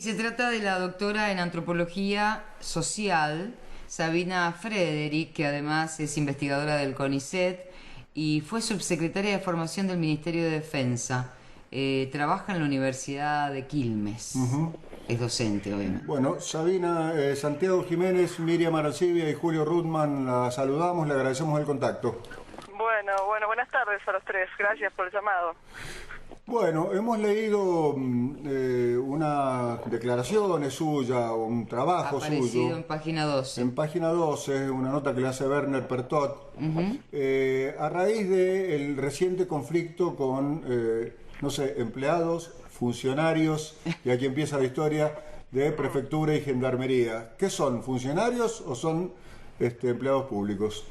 Se trata de la doctora en antropología social, Sabina Frederick, que además es investigadora del CONICET y fue subsecretaria de Formación del Ministerio de Defensa. Trabaja en la Universidad de Quilmes. Es docente, obviamente. Bueno, Sabina, Santiago Jiménez, Miriam Arancibia y Julio Rudman, la saludamos, le agradecemos el contacto. Bueno, buenas tardes a los tres, gracias por el llamado. Bueno, hemos leído una declaración suya, un trabajo suyo. Aparecido en página 12. En página 12, una nota que le hace Werner Pertot, a raíz del reciente conflicto con, empleados, funcionarios, y aquí empieza la historia, de prefectura y gendarmería. ¿Qué son, funcionarios o son empleados públicos?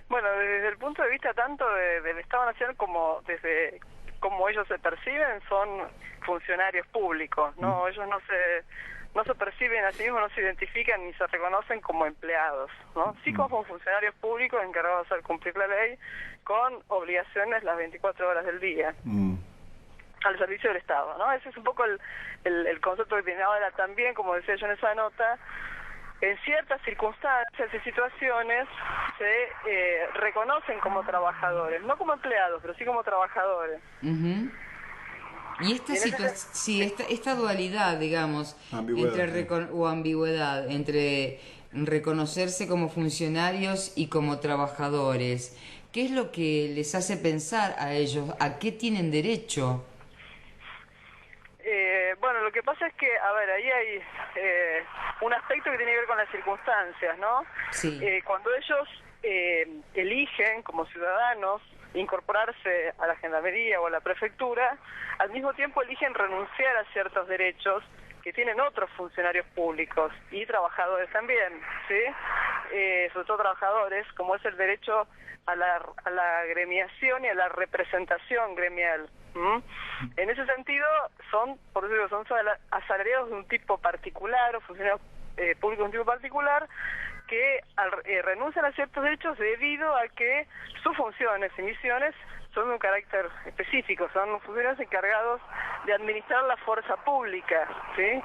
Bueno, desde el punto de vista tanto del Estado Nacional como desde cómo ellos se perciben, son funcionarios públicos, ¿no? Ellos no se perciben a sí mismos, no se identifican ni se reconocen como empleados, ¿no? Sí como funcionarios públicos encargados de hacer cumplir la ley con obligaciones las 24 horas del día. Al servicio del Estado, ¿no? Ese es un poco el concepto que tiene ahora también, como decía yo en esa nota. En ciertas circunstancias y situaciones se reconocen como trabajadores, no como empleados, pero sí como trabajadores. Y esta dualidad, digamos, ambigüedad entre reconocerse como funcionarios y como trabajadores, ¿qué es lo que les hace pensar a ellos? ¿A qué tienen derecho? Bueno, lo que pasa es que, a ver, ahí hay un aspecto que tiene que ver con las circunstancias, ¿no? Sí. Cuando ellos eligen, como ciudadanos, incorporarse a la gendarmería o a la prefectura, al mismo tiempo eligen renunciar a ciertos derechos que tienen otros funcionarios públicos y trabajadores también, ¿sí? Sobre todo trabajadores, como es el derecho a la gremiación y a la representación gremial. En ese sentido, son asalariados de un tipo particular o funcionarios públicos de un tipo particular que renuncian a ciertos derechos debido a que sus funciones y misiones son de un carácter específico, son funcionarios encargados de administrar la fuerza pública, ¿sí?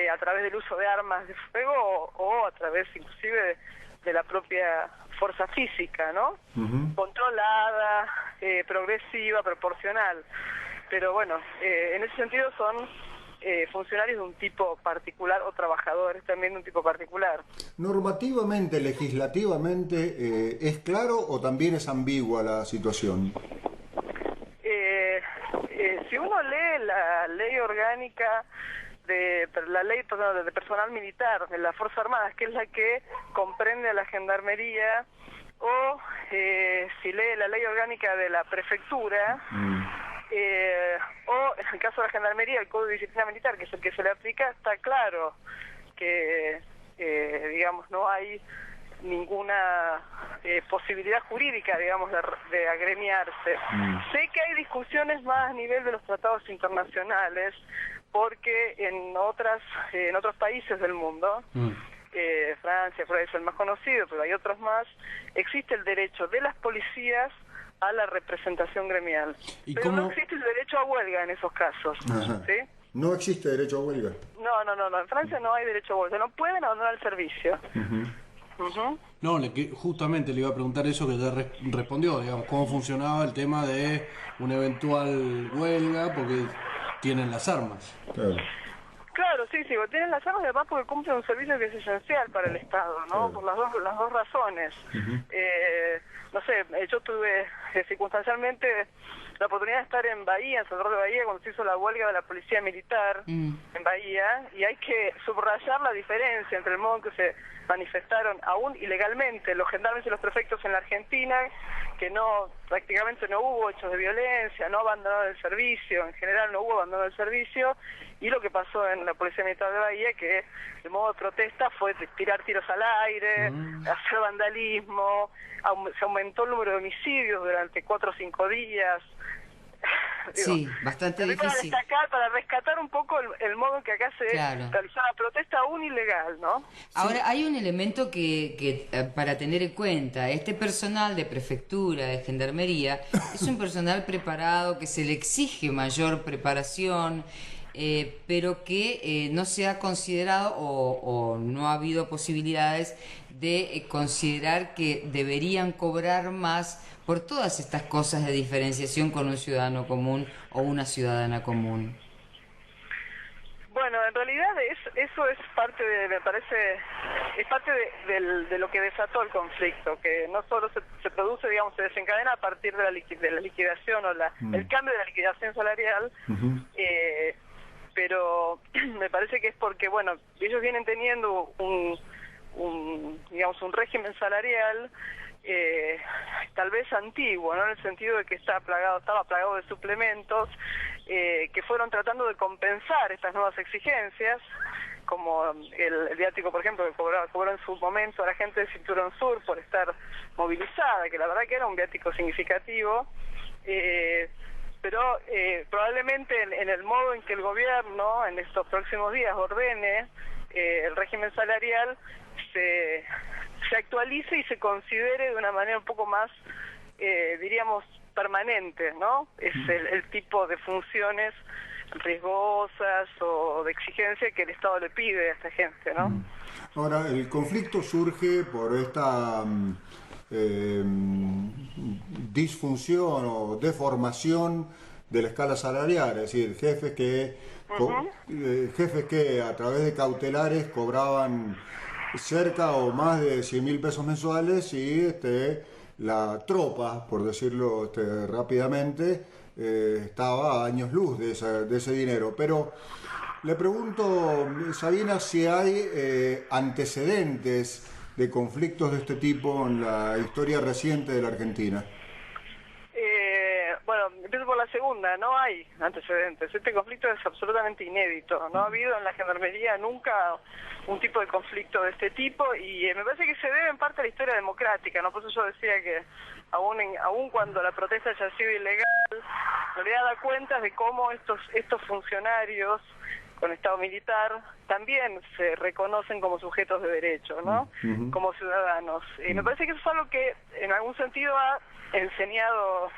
A través del uso de armas de fuego o a través inclusive de la propia fuerza física, ¿no? Controlada, progresiva, proporcional. Pero bueno, en ese sentido son funcionarios de un tipo particular o trabajadores también de un tipo particular. Normativamente, legislativamente, ¿es claro o también es ambigua la situación? Si uno lee la ley orgánica de personal militar de las Fuerzas Armadas, que es la que comprende a la gendarmería, o si lee la ley orgánica de la prefectura, o en el caso de la gendarmería, el Código de Disciplina Militar, que es el que se le aplica, está claro que, digamos, no hay ninguna posibilidad jurídica, digamos, de agremiarse. Sé que hay discusiones más a nivel de los tratados internacionales, porque en otros países del mundo, Francia por ahí es el más conocido, pero hay otros más, existe el derecho de las policías a la representación gremial. Pero no existe el derecho a huelga en esos casos. ¿Sí? ¿No existe derecho a huelga? No. En Francia no hay derecho a huelga. No pueden abandonar el servicio. No, justamente le iba a preguntar eso que ya respondió, digamos, cómo funcionaba el tema de una eventual huelga, porque tienen las armas. Claro, sí, tienen las armas además porque cumplen un servicio que es esencial para el Estado, ¿no? Por las dos razones. Yo tuve circunstancialmente la oportunidad de estar en Bahía, en Salvador de Bahía, cuando se hizo la huelga de la policía militar en Bahía, y hay que subrayar la diferencia entre el modo en que se manifestaron aún ilegalmente los gendarmes y los prefectos en la Argentina, que prácticamente no hubo hechos de violencia, no abandonaron el servicio, en general no hubo abandono del servicio, y lo que pasó en la Policía Militar de Bahía, que el modo de protesta fue tirar tiros al aire, hacer vandalismo, se aumentó el número de homicidios durante 4 o 5 días. Sí, bastante difícil. Para rescatar un poco el modo en que acá se realizó la protesta aún ilegal, ¿no? Ahora, hay un elemento que para tener en cuenta. Este personal de prefectura, de gendarmería, es un personal preparado, que se le exige mayor preparación, pero que no se ha considerado o no ha habido posibilidades de considerar que deberían cobrar más por todas estas cosas de diferenciación con un ciudadano común o una ciudadana común. Bueno, en realidad eso es parte de, me parece, es parte de lo que desató el conflicto, que no solo se produce, digamos, se desencadena a partir de la liquidación o el cambio de la liquidación salarial, pero me parece que es porque, bueno, ellos vienen teniendo digamos, un régimen salarial tal vez antiguo, ¿no? En el sentido de que estaba plagado de suplementos que fueron tratando de compensar estas nuevas exigencias, como el viático, por ejemplo, que cobró en su momento a la gente de Cinturón Sur por estar movilizada, que la verdad que era un viático significativo, pero probablemente en el modo en que el gobierno en estos próximos días ordene el régimen salarial se actualice y se considere de una manera un poco más, diríamos, permanente, ¿no? Es el tipo de funciones riesgosas o de exigencia que el Estado le pide a esta gente, ¿no? Ahora, el conflicto surge por esta disfunción o deformación de la escala salarial, es decir, jefes que a través de cautelares cobraban cerca o más de 100.000 pesos mensuales y la tropa, por decirlo rápidamente, estaba a años luz de ese dinero. Pero le pregunto, Sabina, si hay antecedentes de conflictos de este tipo en la historia reciente de la Argentina. Bueno, empiezo por la segunda, no hay antecedentes. Este conflicto es absolutamente inédito. No ha habido en la Gendarmería nunca un tipo de conflicto de este tipo y me parece que se debe en parte a la historia democrática, ¿no? Por eso yo decía que aún cuando la protesta haya sido ilegal, en realidad da cuenta de cómo estos funcionarios con Estado militar también se reconocen como sujetos de derecho, ¿no? Como ciudadanos. Y me parece que eso es algo que en algún sentido ha enseñado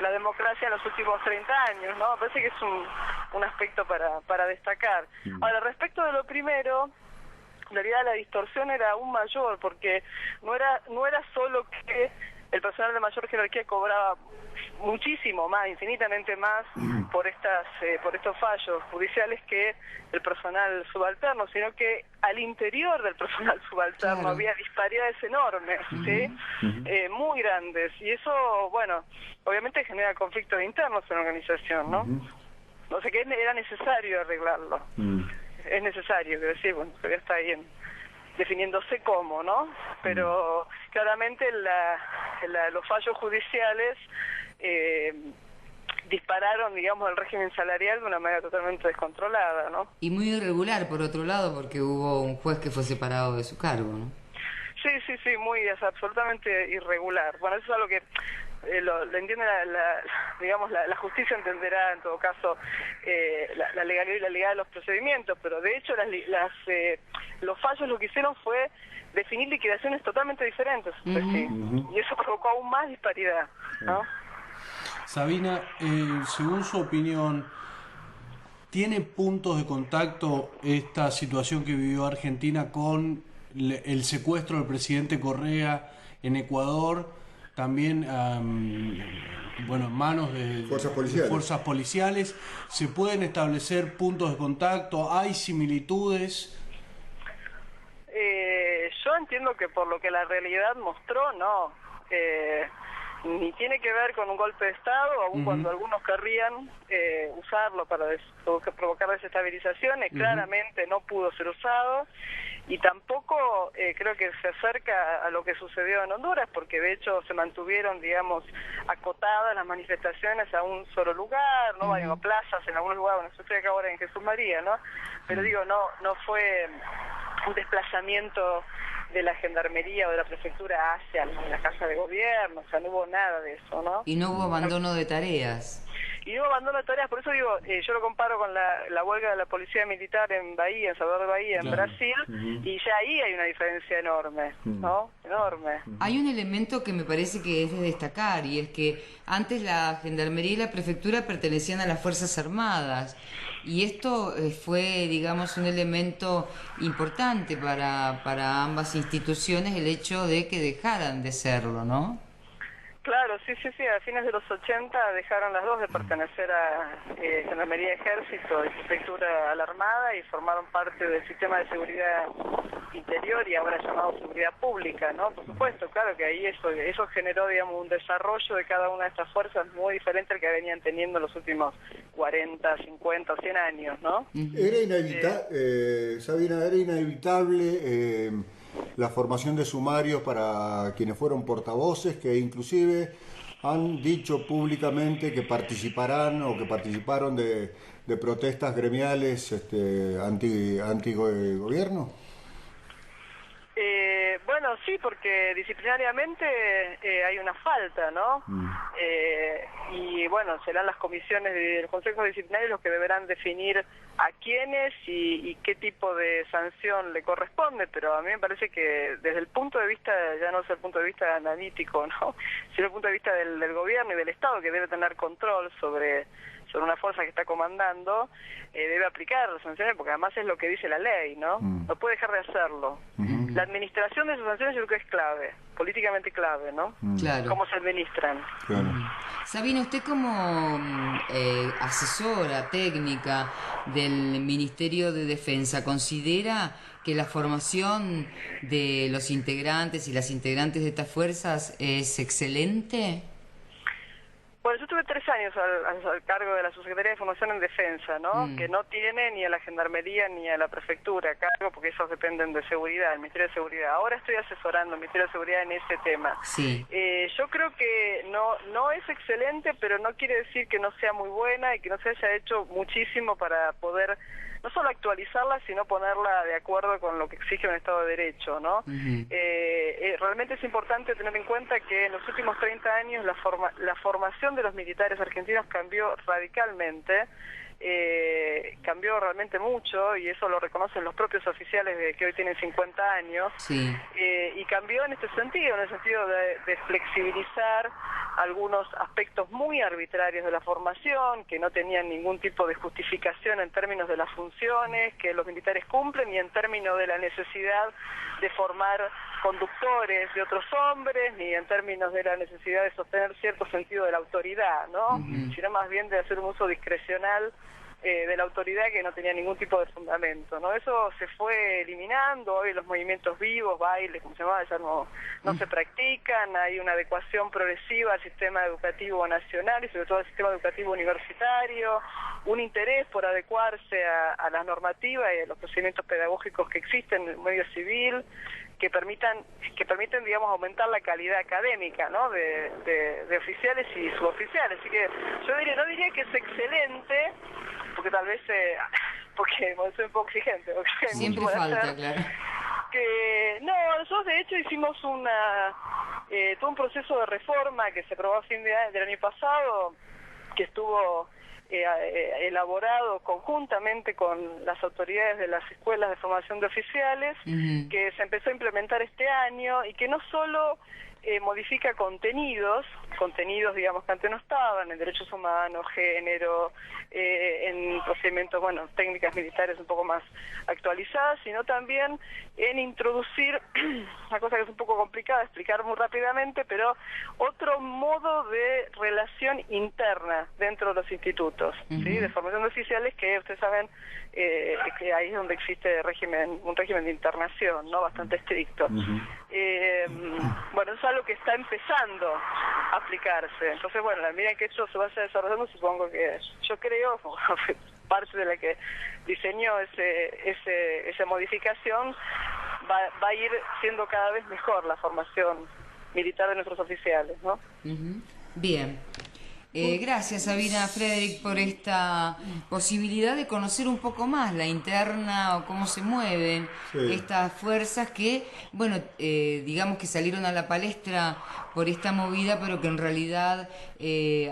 la democracia en los últimos 30 años, ¿no? Me parece que es un aspecto para destacar. Ahora, respecto de lo primero, en realidad la distorsión era aún mayor, porque no era solo que el personal de mayor jerarquía cobraba muchísimo más, infinitamente más por estos fallos judiciales que el personal subalterno, sino que al interior del personal subalterno había disparidades enormes, ¿sí? Muy grandes, y eso, bueno, obviamente genera conflictos internos en la organización, ¿no? O sea que era necesario arreglarlo. Es necesario, quiero decir, bueno, todavía está ahí definiéndose cómo, ¿no? Pero claramente los fallos judiciales dispararon, digamos, el régimen salarial de una manera totalmente descontrolada, ¿no? Y muy irregular, por otro lado, porque hubo un juez que fue separado de su cargo, ¿no? Sí, es absolutamente irregular. Bueno, eso es algo que lo entiende la justicia entenderá en todo caso la legalidad y la legalidad de los procedimientos, pero de hecho los fallos lo que hicieron fue definir liquidaciones totalmente diferentes, y eso provocó aún más disparidad, ¿no? Sabina, según su opinión, ¿tiene puntos de contacto esta situación que vivió Argentina con el secuestro del presidente Correa en Ecuador? También, en manos de fuerzas policiales. ¿Se pueden establecer puntos de contacto? ¿Hay similitudes? Yo entiendo que por lo que la realidad mostró, no. Ni tiene que ver con un golpe de Estado, aun cuando algunos querrían usarlo para provocar desestabilizaciones, claramente no pudo ser usado, y tampoco creo que se acerca a lo que sucedió en Honduras, porque de hecho se mantuvieron, digamos, acotadas las manifestaciones a un solo lugar, no hay plazas en algunos lugares, bueno, yo estoy acá ahora en Jesús María, ¿no? Pero digo, no fue un desplazamiento de la Gendarmería o de la Prefectura hacia la Casa de Gobierno, o sea, no hubo nada de eso, ¿no? Y no hubo abandono de tareas. Y no hubo abandono de tareas, por eso digo, yo lo comparo con la huelga de la Policía Militar en Bahía, en Salvador de Bahía, en Brasil, y ya ahí hay una diferencia enorme, ¿no? Enorme. Hay un elemento que me parece que es de destacar, y es que antes la Gendarmería y la Prefectura pertenecían a las Fuerzas Armadas, Y esto fue, digamos, un elemento importante para ambas instituciones, el hecho de que dejaran de serlo, ¿no? Claro, sí, a fines de los 80 dejaron las dos de pertenecer a Gendarmería de Ejército y Prefectura a la Armada y formaron parte del sistema de seguridad interior y ahora llamado seguridad pública, ¿no? Por supuesto, claro que ahí eso generó, digamos, un desarrollo de cada una de estas fuerzas muy diferente al que venían teniendo en los últimos 40, 50 o 100 años, ¿no? Era inevitable, Sabina, era inevitable la formación de sumarios para quienes fueron portavoces, que inclusive han dicho públicamente que participarán o que participaron de protestas gremiales anti-gobierno. Bueno, sí, porque disciplinariamente hay una falta, ¿no? Y bueno, serán las comisiones de los consejos disciplinarios los que deberán definir a quiénes y qué tipo de sanción le corresponde, pero a mí me parece que desde el punto de vista, ya no es el punto de vista analítico, ¿no? Sino el punto de vista del gobierno y del Estado, que debe tener control sobre una fuerza que está comandando, debe aplicar las sanciones, porque además es lo que dice la ley, ¿no? No puede dejar de hacerlo. La administración de esas sanciones yo creo que es clave, políticamente clave, ¿no? Claro. Cómo se administran. Claro. Sabina, usted como asesora técnica del Ministerio de Defensa, ¿considera que la formación de los integrantes y las integrantes de estas fuerzas es excelente? Bueno, yo estuve 3 años al cargo de la Subsecretaría de Formación en Defensa, ¿no? Que no tiene ni a la Gendarmería ni a la Prefectura a cargo, porque esos dependen de Seguridad, el Ministerio de Seguridad. Ahora estoy asesorando al Ministerio de Seguridad en ese tema. Sí. Yo creo que no es excelente, pero no quiere decir que no sea muy buena y que no se haya hecho muchísimo para poder no solo actualizarla, sino ponerla de acuerdo con lo que exige un Estado de Derecho, ¿no? Realmente es importante tener en cuenta que en los últimos 30 años la formación de los militares argentinos cambió radicalmente, cambió realmente mucho, y eso lo reconocen los propios oficiales que hoy tienen 50 años, Sí. Y cambió en este sentido, en el sentido de flexibilizar algunos aspectos muy arbitrarios de la formación, que no tenían ningún tipo de justificación en términos de las funciones que los militares cumplen y en términos de la necesidad de formar conductores de otros hombres, ni en términos de la necesidad de sostener cierto sentido de la autoridad, ¿no? Sino más bien de hacer un uso discrecional de la autoridad que no tenía ningún tipo de fundamento, ¿no? Eso se fue eliminando. Hoy los movimientos vivos, bailes, como se llama, ya no se practican. Hay una adecuación progresiva al sistema educativo nacional y sobre todo al sistema educativo universitario, un interés por adecuarse a las normativas y a los procedimientos pedagógicos que existen en el medio civil, que permiten, digamos, aumentar la calidad académica, ¿no? de oficiales y suboficiales. Así que yo no diría que es excelente, porque tal vez, porque soy un poco exigente. Porque Siempre falta, claro. No, nosotros de hecho hicimos todo un proceso de reforma que se aprobó a fin del año pasado, que estuvo elaborado conjuntamente con las autoridades de las escuelas de formación de oficiales, que se empezó a implementar este año y que no solo modifica contenidos, digamos, que antes no estaban, en derechos humanos, género, en procedimientos, bueno, técnicas militares un poco más actualizadas, sino también en introducir una cosa que es un poco complicada de explicar muy rápidamente, pero otro modo de relación interna dentro de los institutos, ¿sí? De formación de oficiales, que ustedes saben que ahí es donde existe un régimen de internación, ¿no? Bastante estricto. Bueno, eso es algo que está empezando a aplicarse. Entonces, bueno, a la medida que eso se vaya desarrollando, supongo que yo creo, parte de la que diseñó esa modificación, va a ir siendo cada vez mejor la formación militar de nuestros oficiales, ¿no? Bien. Gracias, Sabina Frederick, por esta posibilidad de conocer un poco más la interna o cómo se mueven estas fuerzas que, bueno, digamos que salieron a la palestra por esta movida, pero que en realidad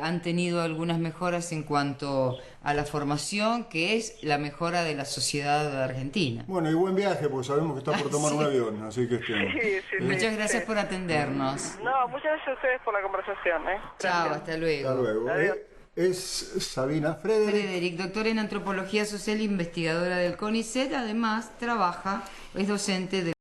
han tenido algunas mejoras en cuanto a la formación, que es la mejora de la sociedad argentina. Bueno, y buen viaje, porque sabemos que está por tomar un avión, así que... Muchas gracias por atendernos. No, muchas gracias a ustedes por la conversación. Chao, hasta luego. Hasta luego. es Sabina Frederick. Frederick, doctora en antropología social, investigadora del CONICET, además trabaja, es docente de